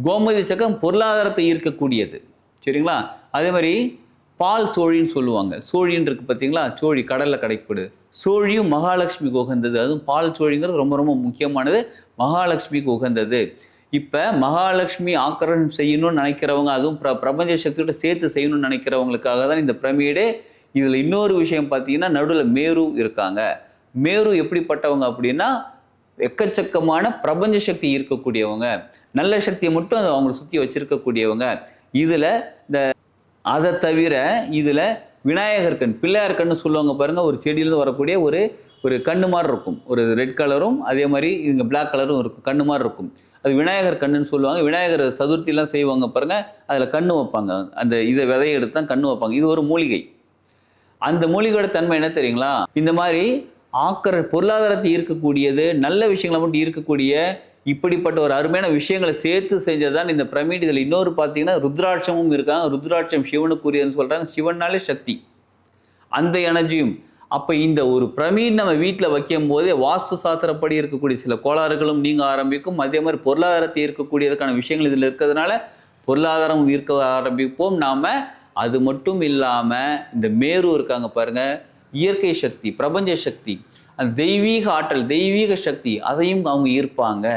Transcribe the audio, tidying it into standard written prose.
கோமதி சக்கரம் பொருளாதாரத்தை ஈர்க்கக்கூடியது. சரிங்களா? அதே மாதிரி பால் சோழின்னு சொல்லுவாங்க. சோழின்னு இருக்கு பார்த்தீங்களா? சோழி கடலில் கிடைக்கக்கூடியது. சோழியும் மகாலட்சுமிக்கு உகந்தது. அதுவும் பால் சோழிங்கிறது ரொம்ப ரொம்ப முக்கியமானது. மகாலட்சுமிக்கு உகந்தது. இப்போ மகாலட்சுமி ஆக்கிரமணம் செய்யணும்னு நினைக்கிறவங்க, அதுவும் பிரபஞ்ச சக்தியோட சேர்த்து செய்யணும்னு நினைக்கிறவங்களுக்காக தான் இந்த பிரமிடு. இதில் இன்னொரு விஷயம் பார்த்தீங்கன்னா, நடுவில் மேரு இருக்காங்க. மேரு எப்படிப்பட்டவங்க அப்படின்னா, எக்கச்சக்கமான பிரபஞ்ச சக்தி இருக்கக்கூடியவங்க, நல்ல சக்தியை மட்டும் அவங்களை சுற்றி வச்சிருக்கக்கூடியவங்க. இதில் இந்த அதை தவிர இதில் விநாயகர் கண், பிள்ளையார் கண்ணு சொல்லுவாங்க பாருங்கள். ஒரு செடியிலேருந்து வரக்கூடிய ஒரு ஒரு கண்ணு மாதிரி இருக்கும். ஒரு ரெட் கலரும் அதே மாதிரி இங்கே பிளாக் கலரும் இருக்கும். கண்ணு மாதிரி இருக்கும். அது விநாயகர் கண்ணுன்னு சொல்லுவாங்க. விநாயகர் சதுர்த்திலாம் செய்வாங்க பாருங்கள். அதில் கண்ணு வைப்பாங்க. அந்த இதை விதையை எடுத்து தான் கண்ணு வைப்பாங்க. இது ஒரு மூலிகை. அந்த மூலிகையோட தன்மை என்ன தெரியுங்களா? இந்த மாதிரி பொருளாதாரத்தை ஈர்க்கக்கூடியது, நல்ல விஷயங்களை மட்டும் ஈர்க்கக்கூடிய இப்படிப்பட்ட ஒரு அருமையான விஷயங்களை சேர்த்து செஞ்சதான் இந்த பிரமிடு. இதில் இன்னொரு பார்த்தீங்கன்னா ருத்ராட்சமும் இருக்காங்க. ருத்ராட்சம் சிவனுக்குரியதுன்னு சொல்கிறாங்க. சிவனாலே சக்தி, அந்த எனர்ஜியும். அப்போ இந்த ஒரு பிரமிடு நம்ம வீட்டில் வைக்கும் போதே வாஸ்து சாஸ்திரப்படி இருக்கக்கூடிய சில கோளாறுகளும் நீங்க ஆரம்பிக்கும். அதே மாதிரி பொருளாதாரத்தை ஈர்க்கக்கூடியதுக்கான விஷயங்கள் இதில் இருக்கிறதுனால பொருளாதாரம் ஈர்க்க ஆரம்பிப்போம் நாம. அது மட்டும் இல்லாமல் இந்த மேரு இருக்காங்க பாருங்க, இயற்கை சக்தி, பிரபஞ்ச சக்தி, அந்த தெய்வீக ஆற்றல், தெய்வீக சக்தி, அதையும் அவங்க ஈர்ப்பாங்க.